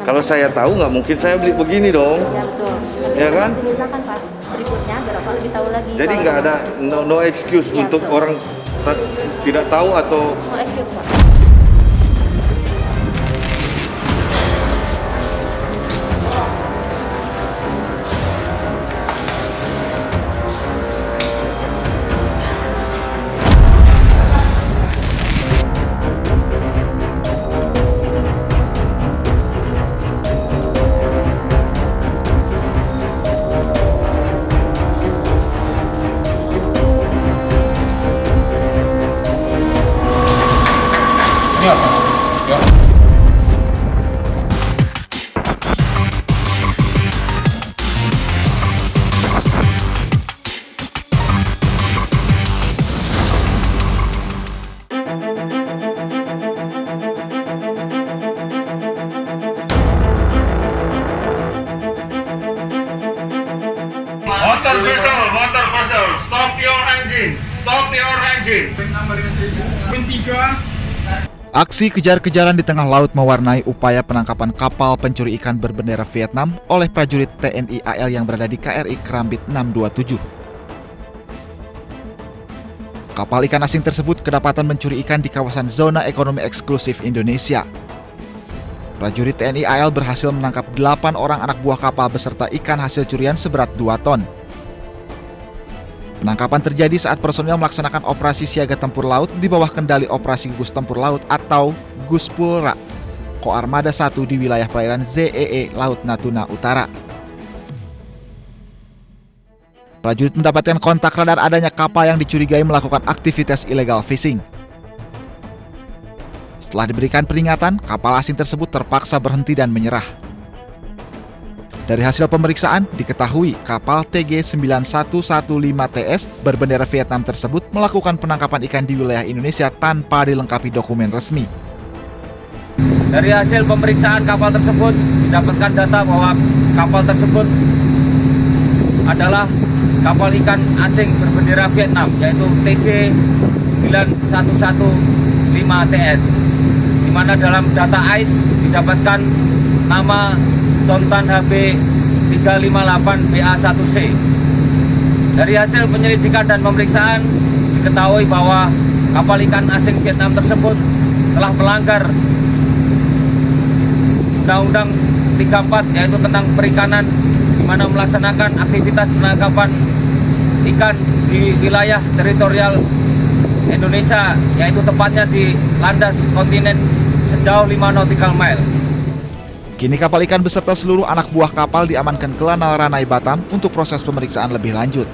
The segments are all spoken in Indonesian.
Kalau saya tahu nggak mungkin saya beli begini dong. Ya betul. Tapi Ya kan? Misalkan Pak, berikutnya biar Bapak lebih tahu lagi. Jadi kalau nggak ada no excuse Ya, untuk betul. orang tidak tahu atau no excuse Pak. Ini apa? Ya. motor vessel, stop your engine. Aksi kejar-kejaran di tengah laut mewarnai upaya penangkapan kapal pencuri ikan berbendera Vietnam oleh prajurit TNI AL yang berada di KRI Kerambit 627. Kapal ikan asing tersebut kedapatan mencuri ikan di kawasan zona ekonomi eksklusif Indonesia. Prajurit TNI AL berhasil menangkap 8 orang anak buah kapal beserta ikan hasil curian seberat 2 ton. Penangkapan terjadi saat personil melaksanakan operasi siaga tempur laut di bawah kendali Operasi Gugus Tempur Laut atau Guspulra, Koarmada 1 di wilayah perairan ZEE Laut Natuna Utara. Prajurit mendapatkan kontak radar adanya kapal yang dicurigai melakukan aktivitas illegal fishing. Setelah diberikan peringatan, kapal asing tersebut terpaksa berhenti dan menyerah. Dari hasil pemeriksaan, diketahui kapal TG9115TS berbendera Vietnam tersebut melakukan penangkapan ikan di wilayah Indonesia tanpa dilengkapi dokumen resmi. Dari hasil pemeriksaan kapal tersebut didapatkan data bahwa kapal tersebut adalah kapal ikan asing berbendera Vietnam, yaitu TG9115TS, di mana dalam data AIS didapatkan nama Tontan HB 358 BA1C. Dari hasil penyelidikan dan pemeriksaan diketahui bahwa kapal ikan asing Vietnam tersebut telah melanggar Undang-Undang 34, yaitu tentang perikanan, di mana melaksanakan aktivitas penangkapan ikan di wilayah teritorial Indonesia, yaitu tepatnya di landas kontinen sejauh 5 nautical mile. Kini kapal ikan beserta seluruh anak buah kapal diamankan ke Lanal Ranai Batam untuk proses pemeriksaan lebih lanjut.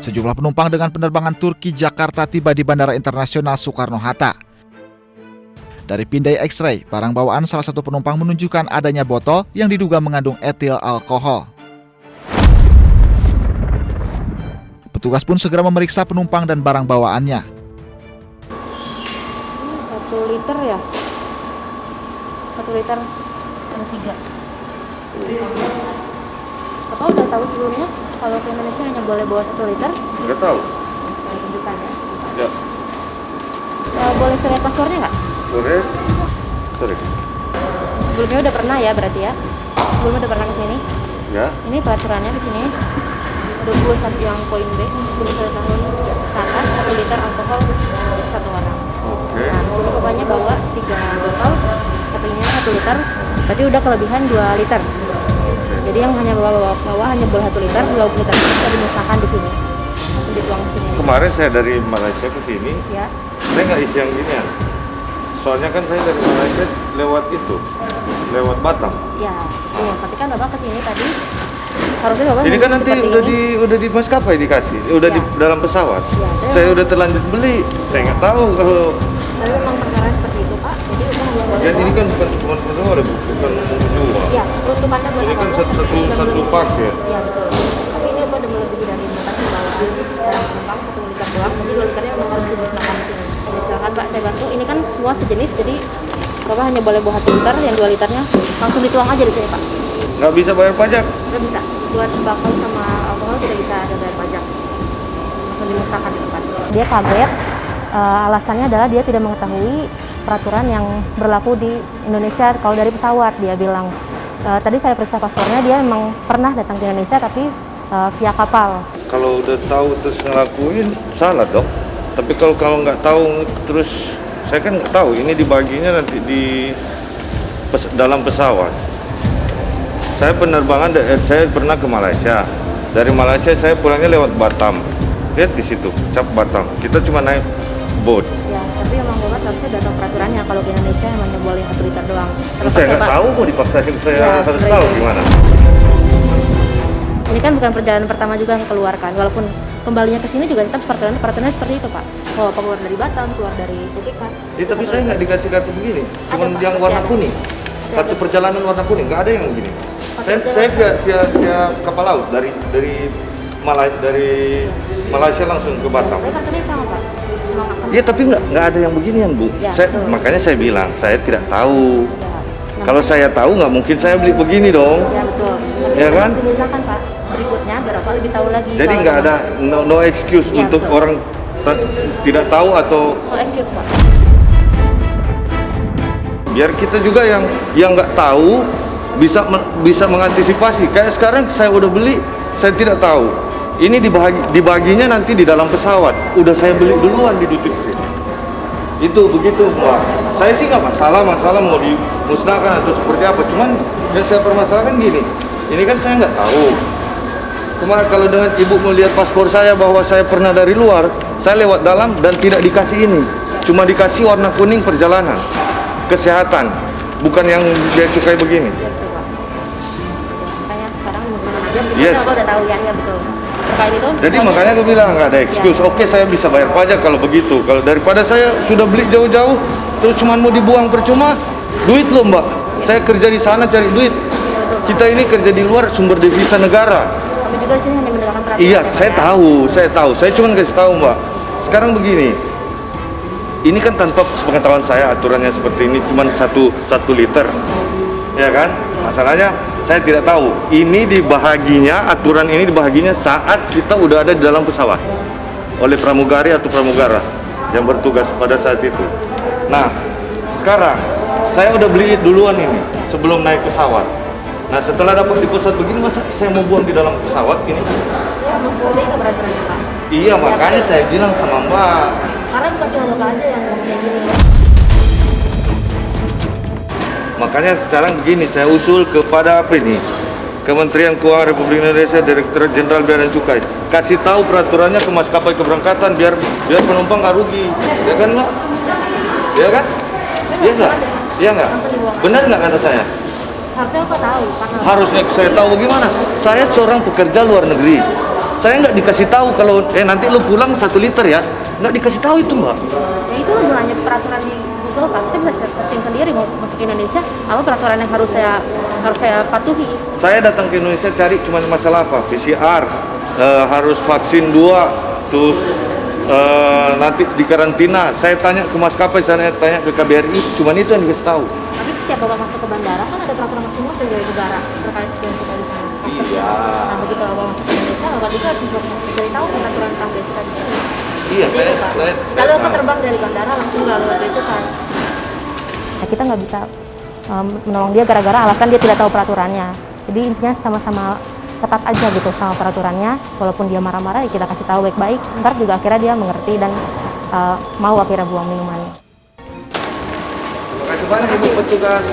Sejumlah penumpang dengan penerbangan Turki Jakarta tiba di Bandara Internasional Soekarno-Hatta. Dari pindai X-ray, barang bawaan salah satu penumpang menunjukkan adanya botol yang diduga mengandung etil alkohol. Petugas pun segera memeriksa penumpang dan barang bawaannya. 1 liter ya? 1 liter sama 3. Bapak udah tahu sebelumnya kalau ke Indonesia hanya boleh bawa 1 liter? Nggak tahu. Saya tunjukkan ya. Ya, Boleh share paspornya nggak? sorry. Sebelumnya udah pernah ya berarti ya? Sebelumnya udah pernah ke sini? Ya, Ini peraturannya di sini. 21 yang poin B, 21 tahun ke atas, 1 liter alkohol untuk 1 orang. oke. Nah, di sini bapaknya bawa 3 botol, satunya 1 liter, berarti udah kelebihan 2 liter. Jadi yang hanya bawa hanya boleh 1 liter, 2 liter itu bisa dimusnahkan di sini. Langsung dituang di sini. Kemarin saya dari Malaysia ke sini, Ya. saya nggak isi yang gini ya. Soalnya kan saya dari Malaysia lewat Batam. Ya, betul. Tapi kan Bapak ke sini tadi harusnya Bapak Ini kan nanti seperti ini. udah di maskapai dikasih, udah di Ya. dalam pesawat. Ya, Saya udah terlanjur beli. Saya nggak tahu kalau Tapi memang perkara seperti itu, Pak. Jadi Bapak hanya boleh dan ini bawa- kan bukan penjual, bukan menjual. Ya, peruntukannya buat Ini kan apa? satu paket. Ya, betul. Tapi ini udah lebih dari mutasi bawaan barang penumpang 1 liter doang, jadi 2 liternya memang harus dimusnahkan di sini. Misalkan Pak, saya bantu, ini kan semua sejenis, jadi Bapak hanya boleh bawa 1 liter, yang 2 liternya langsung dituang aja di sini Pak. Nggak bisa bayar pajak. Nggak bisa. Buat tembakau sama alkohol tidak bisa ada bayar pajak. Langsung dimusnahkan di tempat. Dia kaget, alasannya adalah dia tidak mengetahui peraturan yang berlaku di Indonesia kalau dari pesawat. Dia bilang, tadi saya periksa paspornya, dia memang pernah datang ke Indonesia tapi via kapal. Kalau udah tahu terus ngelakuin salah dong. Tapi kalau nggak tahu terus, saya kan nggak tahu ini dibaginya nanti di dalam pesawat. Saya penerbangan, saya pernah ke Malaysia. Dari Malaysia saya pulangnya lewat Batam. Lihat di situ, cap Batam. Kita cuma naik boat. Ya, tapi emang Bapak harusnya udah tahu peraturannya. Kalau di Indonesia hanya boleh 1 liter doang. Saya nggak tahu mau dipaksain, saya Ya, harus baik. tahu gimana. Ini kan bukan perjalanan pertama juga yang keluarkan. Walaupun kembalinya ke sini juga tetap peraturannya seperti itu Pak. Kalau keluar dari Batam, keluar dari Tutipan. Tapi saya nggak dikasih kartu begini, cuma Pak, yang pasti warna ada. kuning. Kartu perjalanan warna kuning, nggak ada yang begini. Saya via kapal laut dari Malaysia langsung ke Batam. Tapi kartunya sama Pak. Cuma akan. Iya, tapi nggak ada yang beginian Bu. Ya, betul. Makanya saya bilang saya tidak tahu. Ya. Nah, Kalau saya tahu nggak mungkin saya beli begini dong. ya betul. Ya kan? Dimusnahkan Pak. Berikutnya berapa lebih tahu lagi. Jadi kalau nggak ada memang- no excuse Ya, untuk betul. orang tidak tahu atau Oh, excuse Pak. biar kita juga yang nggak tahu bisa mengantisipasi. Kayak sekarang saya udah beli, saya tidak tahu. Ini dibaginya nanti di dalam pesawat. Udah saya beli duluan di duty free. Itu begitu Pak. Saya sih nggak masalah mau dimusnahkan atau seperti apa. Cuman yang saya permasalahkan gini. Ini kan saya nggak tahu. Kemarin kalau dengan ibu melihat paspor saya bahwa saya pernah dari luar, saya lewat dalam dan tidak dikasih ini. Cuma dikasih warna kuning perjalanan. Kesehatan. Bukan yang dia cukai begini. Ya betul Pak. Makanya sekarang menggunakan aja. Yes. Bapak udah tahu ya betul. Terkait itu. Jadi makanya aku bilang nggak ada excuse. Oke, saya bisa bayar pajak kalau begitu. Kalau daripada saya sudah beli jauh-jauh, terus cuma mau dibuang percuma, duit loh Mbak. Saya kerja di sana cari duit. Kita ini kerja di luar sumber devisa negara. Kami juga di sini hanya mendengarkan peraturan. Iya, ya, Pak, saya ya. tahu. Saya cuma kasih tahu Mbak. Sekarang begini. Ini kan tanpa sepengetahuan saya aturannya seperti ini cuma 1 liter. Ya kan? Masalahnya saya tidak tahu. Ini dibahaginya, aturan ini dibahaginya saat kita udah ada di dalam pesawat oleh pramugari atau pramugara yang bertugas pada saat itu. Nah, sekarang saya udah beli duluan ini sebelum naik pesawat. Nah, setelah dapat di pesawat begini, masa saya mau buang di dalam pesawat ini? Ya, mempunyai itu peraturannya Pak. Iya, makanya saya bilang sama Mbak. Karena bukan cuma Bapak aja yang ngomong kayak gini. Makanya sekarang begini, saya usul kepada apa ini? Kementerian Keuangan Republik Indonesia, Direktorat Jenderal Bea dan Cukai, kasih tahu peraturannya ke maskapai keberangkatan biar penumpang nggak rugi, ya kan Mbak? Ya kan? Iya nggak? Iya nggak? Benar nggak kata saya? Harusnya Bapak tahu. Karena Harusnya saya tahu bagaimana. Saya seorang pekerja luar negeri. Saya nggak dikasih tahu kalau nanti lu pulang 1 liter ya, nggak dikasih tahu itu Mbak. ya itu gunanya peraturan di Google Pak. Kita bisa searching sendiri mau masuk ke Indonesia apa peraturan yang harus saya patuhi. Saya datang ke Indonesia cari cuma masalah apa? PCR, harus vaksin 2, terus nanti di karantina. Saya tanya ke maskapai, saya tanya ke KBRI, cuma itu yang dikasih tahu. Tapi setiap Bapak masuk ke bandara kan ada peraturan masing-masing dari negara terkait dengan cukai di sana. Iya. Nah begitu Bapak masuk ke Indonesia, Bapak juga harus mencari tahu peraturan tentang bea cukai di sini. Iya, Jadi, Pak, kalau Bapak tahu. terbang dari bandara langsung nggak lewat bea cukai. Nah, kita nggak bisa menolong dia gara-gara alasan dia tidak tahu peraturannya. Jadi intinya sama-sama ketat aja gitu sama peraturannya. Walaupun dia marah-marah, ya kita kasih tahu baik-baik. Ntar juga akhirnya dia mengerti dan mau akhirnya buang minumannya. Terima kasih banyak Ibu petugas.